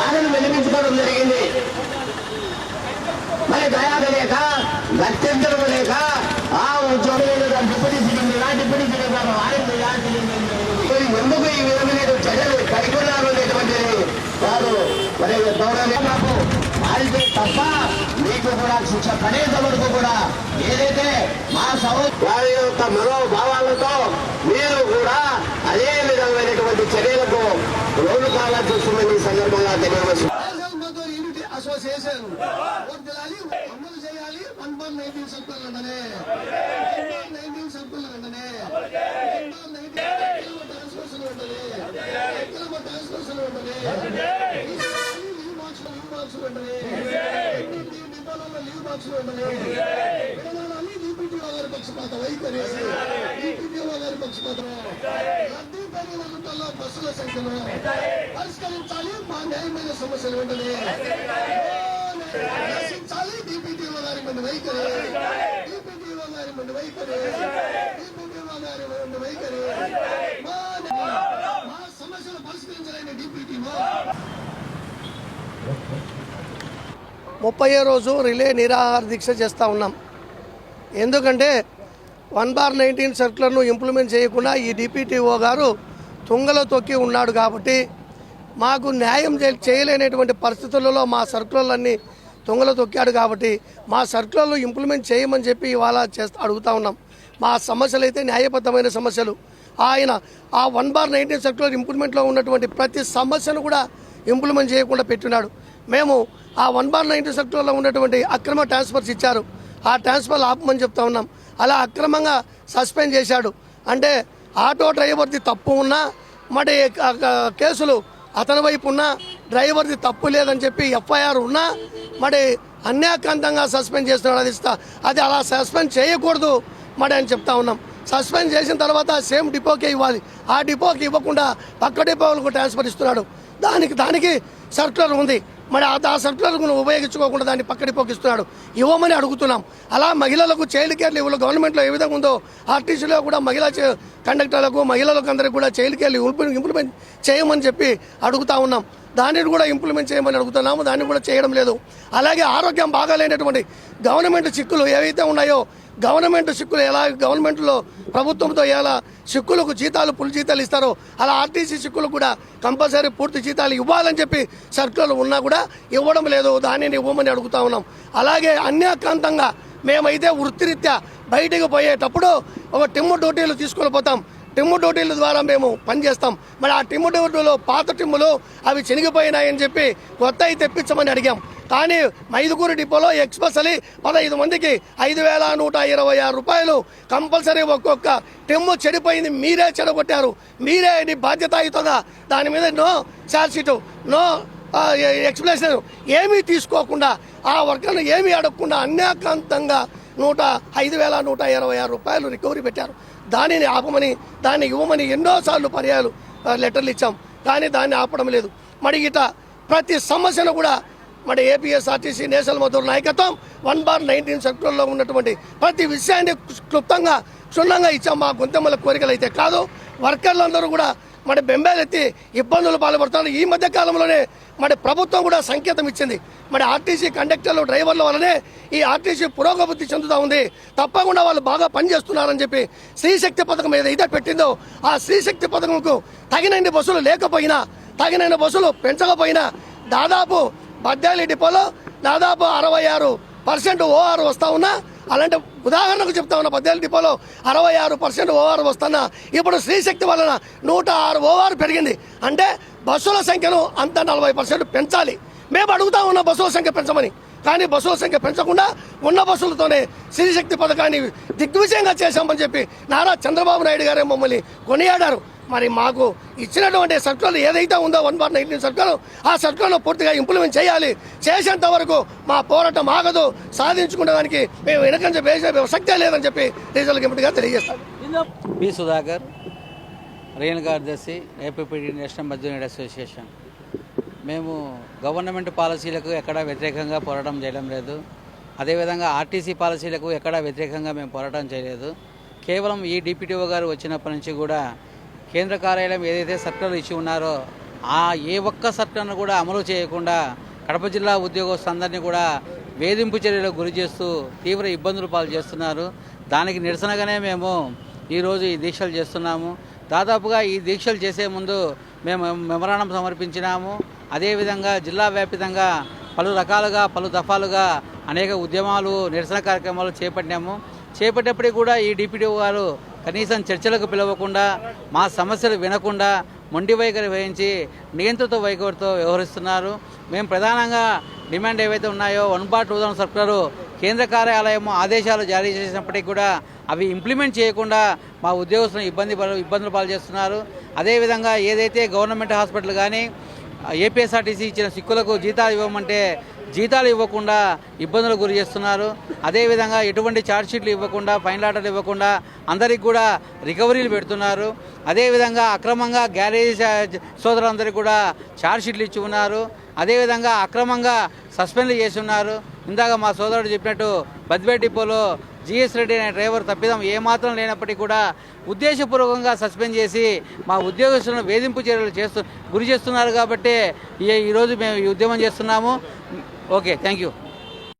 బాధను వినిపించుకోవడం జరిగింది. మరి దయాద లేక గత్యంతరం లేక ఆ ఉద్యోగం డిప్యూటీ సీఎం డిప్యూటీ సీఎం గారు ఎందుకు ఈ విధమైన చర్యలు కైకొన్నారు అనేటువంటిది వారు మరి గౌరవ వారితే తప్ప మీకు కూడా శిక్ష పడేంత వరకు కూడా ఏదైతే మా వారి యొక్క మనోభావాలతో మీరు కూడా అదే విధమైనటువంటి చర్యలకు రోజు కాలం చూస్తుందని ఈ సందర్భంగా తెలియవచ్చు. అసోసియేషన్ అమలు చేయాలి. 1/19 సర్కుల్ వెంటనే 1/19 సర్కుల్ వెంటనే ట్రాన్స్ఫర్షన్ వెంటనే లీవ్ బాక్స్ వెంటనే విడనాడాలి. డిప్యూటీఓ గారి పక్షపాత వైఖరి, డిప్యూటీఓ గారి పక్షపాతం రద్దీ పరివర్తనలో బస్సుల సంఖ్యను పరిష్కరించాలి. మా న్యాయమైన సమస్యలు వెంటనే నశించాలి. డిప్యూటీఓ గారి మంది వైఖరి, డిప్యూటీఓ గారి మంది వైఖరి, డిప్యూటీఓ గారి మంది వైఖరి మా సమస్యలు పరిష్కరించలేని డిప్యూటీఓ 30వ రోజు రిలే నిరాహార దీక్ష చేస్తూ ఉన్నాం. ఎందుకంటే 1/19 సర్కులర్ను ఇంప్లిమెంట్ చేయకుండా ఈ డిప్యూటీఓ గారు తుంగలో తొక్కి ఉన్నాడు కాబట్టి మాకు న్యాయం చేయలేనటువంటి పరిస్థితులలో మా సర్కులర్లన్నీ తుంగలో తొక్కాడు కాబట్టి మా సర్కులర్లు ఇంప్లిమెంట్ చేయమని చెప్పి ఇవాళ అడుగుతూ ఉన్నాం. మా సమస్యలు అయితే న్యాయబద్ధమైన సమస్యలు. ఆయన ఆ 1/19 సర్కులర్ ఇంప్లిమెంట్లో ఉన్నటువంటి ప్రతి సమస్యను కూడా ఇంప్లిమెంట్ చేయకుండా పెట్టినాడు. మేము ఆ 1/19 సర్కులర్లో ఉన్నటువంటి అక్రమ ట్రాన్స్ఫర్స్ ఇచ్చారు. ఆ ట్రాన్స్ఫర్లు ఆపమని చెప్తా ఉన్నాం. అలా అక్రమంగా సస్పెండ్ చేశాడు. అంటే ఆటో డ్రైవర్ది తప్పు ఉన్నా మరి కేసులు అతని వైపు ఉన్నా డ్రైవర్ది తప్పు లేదని చెప్పి ఎఫ్ఐఆర్ ఉన్నా మరి అన్యాక్రాంతంగా సస్పెండ్ చేస్తున్నాడు. అది అలా సస్పెండ్ చేయకూడదు మరి అని చెప్తా ఉన్నాం. సస్పెండ్ చేసిన తర్వాత సేమ్ డిపోకే ఇవ్వాలి. ఆ డిపోకి ఇవ్వకుండా పక్క డిపోలకు ట్రాన్స్ఫర్ ఇస్తున్నాడు. దానికి సర్కులర్ ఉంది. మరి ఆ సర్కులర్ను ఉపయోగించుకోకుండా దాన్ని పక్క డిపోకి ఇస్తున్నాడు. ఇవ్వమని అడుగుతున్నాం. అలా మహిళలకు చైల్డ్ కేర్ లీవ్లు గవర్నమెంట్లో ఏ విధంగా ఉందో ఆర్టీసీలో కూడా మహిళా కండక్టర్లకు మహిళలకు అందరికీ కూడా చైల్డ్ కేర్ లీవ్ ఇంప్లిమెంట్ చేయమని చెప్పి అడుగుతా ఉన్నాం. దానిని కూడా ఇంప్లిమెంట్ చేయమని అడుగుతున్నాము. దాన్ని కూడా చేయడం లేదు. అలాగే ఆరోగ్యం బాగాలేనటువంటి గవర్నమెంట్ చిక్కులు ఏవైతే ఉన్నాయో గవర్నమెంట్ సిక్కులు ఎలా గవర్నమెంట్లో ప్రభుత్వంతో ఎలా సిక్కులకు జీతాలు పులి జీతాలు ఇస్తారో అలా ఆర్టీసీ సిక్కులకు కూడా కంపల్సరీ పూర్తి జీతాలు ఇవ్వాలని చెప్పి సర్కులర్లు ఉన్నా కూడా ఇవ్వడం లేదు. దానిని ఇవ్వమని అడుగుతా ఉన్నాం. అలాగే అన్యాక్రాంతంగా మేమైతే వృత్తిరీత్యా బయటకు పోయేటప్పుడు ఒక టిమ్ము డ్యూటీలు తీసుకొని పోతాం. టిమ్ము డ్యూటీల ద్వారా మేము పనిచేస్తాం. మరి ఆ టిమ్ము డ్యూటీలో పాత టిమ్ములు అవి చినిగిపోయినాయని చెప్పి కొత్తవి తెప్పించమని అడిగాం. కానీ మైదుకూరు డిపోలో ఎక్స్పెషల్లీ 15 మందికి 5,126 రూపాయలు కంపల్సరీ ఒక్కొక్క టిమ్ము చెడిపోయింది. మీరే చెడగొట్టారు. మీరే బాధ్యతాయుతంగా దాని మీద నో ఛార్జ్షీటు నో ఎక్స్ప్లెనేషన్ ఏమీ తీసుకోకుండా ఆ వర్కర్ను ఏమీ అడగకుండా అన్యాక్రాంతంగా 5,126 రూపాయలు రికవరీ పెట్టారు. దానిని ఆపమని దాన్ని ఇవ్వమని ఎన్నోసార్లు పర్యాలు లెటర్లు ఇచ్చాం. కానీ దాన్ని ఆపడం లేదు. మరి ఇట ప్రతి సమస్యను కూడా మరి ఏపీఎస్ఆర్టీసీ నేషనల్ మజదూర్ నాయకత్వం 1/19 సర్కులర్లో ఉన్నటువంటి ప్రతి విషయాన్ని క్లుప్తంగా క్షుణ్ణంగా ఇచ్చాం. మా గొంతెమ్మల కోరికలు అయితే కాదు. వర్కర్లందరూ కూడా మరి బెంబేలెత్తి ఇబ్బందులు పాల్పడుతున్నారు. ఈ మధ్య కాలంలోనే మరి ప్రభుత్వం కూడా సంకేతం ఇచ్చింది. మరి ఆర్టీసీ కండక్టర్లు డ్రైవర్ల వల్లనే ఈ ఆర్టీసీ పురోగతి చెందుతూ ఉంది. తప్పకుండా వాళ్ళు బాగా పనిచేస్తున్నారని చెప్పి శ్రీశక్తి పథకం ఏదైతే పెట్టిందో ఆ శ్రీశక్తి పథకంకు తగినన్ని బస్సులు లేకపోయినా తగినన్ని బస్సులు పెంచకపోయినా దాదాపు బద్దేలి డిపోలో దాదాపు 66% ఓఆర్ వస్తా ఉన్నా అలాంటి ఉదాహరణకు చెప్తా ఉన్నా. బద్దేలి డిపోలో 66% ఓఆర్ వస్తున్నా ఇప్పుడు శ్రీశక్తి వలన 106 ఓఆర్ పెరిగింది. అంటే బస్సుల సంఖ్యను అంత 40% పెంచాలి. మేము అడుగుతా ఉన్న బస్సుల సంఖ్య పెంచమని. కానీ బస్సుల సంఖ్య పెంచకుండా ఉన్న బస్సులతోనే శ్రీశక్తి పథకాన్ని దిగ్విజయంగా చేశామని చెప్పి నారా చంద్రబాబు నాయుడు గారే మమ్మల్ని కొనియాడారు. మరి మాకు ఇచ్చినటువంటి సర్కులర్ ఏదైతే ఉందో 1/19 సర్కులర్ ఆ సర్కులర్ను పూర్తిగా ఇంప్లిమెంట్ చేయాలి. చేసేంత వరకు మా పోరాటం ఆగదు. సాధించుకునేదానికి మేము వెనకంజ వేసే శక్తే లేదని చెప్పి రీజనల్ కమిటీగా తెలియజేస్తాం. పి సుధాకర్, రియల్ కార్యదర్శి, ఏపీపీటీ నేషనల్ మజ్దూర్ అసోసియేషన్. మేము గవర్నమెంట్ పాలసీలకు ఎక్కడా వ్యతిరేకంగా పోరాటం చేయడం లేదు. అదేవిధంగా ఆర్టీసీ పాలసీలకు ఎక్కడా వ్యతిరేకంగా మేము పోరాటం చేయలేదు. కేవలం ఈ డిప్యూటీఓ గారు వచ్చినప్పటి నుంచి కూడా కేంద్ర కార్యాలయం ఏదైతే సర్కులర్ ఇచ్చి ఉన్నారో ఏ ఒక్క సర్కార్ను కూడా అమలు చేయకుండా కడప జిల్లా ఉద్యోగస్తులందరినీ కూడా వేధింపు చర్యలకు గురి చేస్తూ తీవ్ర ఇబ్బందులు పాలు చేస్తున్నారు. దానికి నిరసనగానే మేము ఈరోజు ఈ దీక్షలు చేస్తున్నాము. దాదాపుగా ఈ దీక్షలు చేసే ముందు మేము మెమరాండం సమర్పించినాము. అదేవిధంగా జిల్లా వ్యాప్తంగా పలు రకాలుగా పలు దఫాలుగా అనేక ఉద్యమాలు నిరసన కార్యక్రమాలు చేపట్టేప్పటికీ కూడా ఈ డిప్యూటీ గారు కనీసం చర్చలకు పిలవకుండా మా సమస్యలు వినకుండా మొండి వైఖరి వహించి నియంత్రిత వైఖరితో వ్యవహరిస్తున్నారు. మేము ప్రధానంగా డిమాండ్ ఏవైతే ఉన్నాయో 1/2000 సర్కులర్ కేంద్ర కార్యాలయం ఆదేశాలు జారీ చేసినప్పటికీ కూడా అవి ఇంప్లిమెంట్ చేయకుండా మా ఉద్యోగస్తులను ఇబ్బందులు పాలు చేస్తున్నారు. అదేవిధంగా ఏదైతే గవర్నమెంట్ హాస్పిటల్ కానీ ఏపీఎస్ఆర్టీసీ ఇచ్చిన సిక్కులకు జీతాలు ఇవ్వమంటే జీతాలు ఇవ్వకుండా ఇబ్బందులు గురి చేస్తున్నారు. అదేవిధంగా ఎటువంటి ఛార్జ్షీట్లు ఇవ్వకుండా ఫైన్ ఆర్డర్లు ఇవ్వకుండా అందరికి కూడా రికవరీలు పెడుతున్నారు. అదేవిధంగా అక్రమంగా గ్యారేజ్ సోదరులందరికీ కూడా ఛార్జ్షీట్లు ఇచ్చి ఉన్నారు. అదేవిధంగా అక్రమంగా సస్పెండ్ చేసి ఉన్నారు. ఇందాక మా సోదరుడు చెప్పినట్టు బద్వేట్ డిపోలో జిఎస్ రెడ్డి అనే డ్రైవర్ తప్పిదం ఏమాత్రం లేనప్పటికీ కూడా ఉద్దేశపూర్వకంగా సస్పెండ్ చేసి మా ఉద్యోగస్తులను వేధింపు చర్యలు గురి చేస్తున్నారు. కాబట్టి ఈరోజు మేము ఈ ఉద్యమం చేస్తున్నాము. Okay, thank you.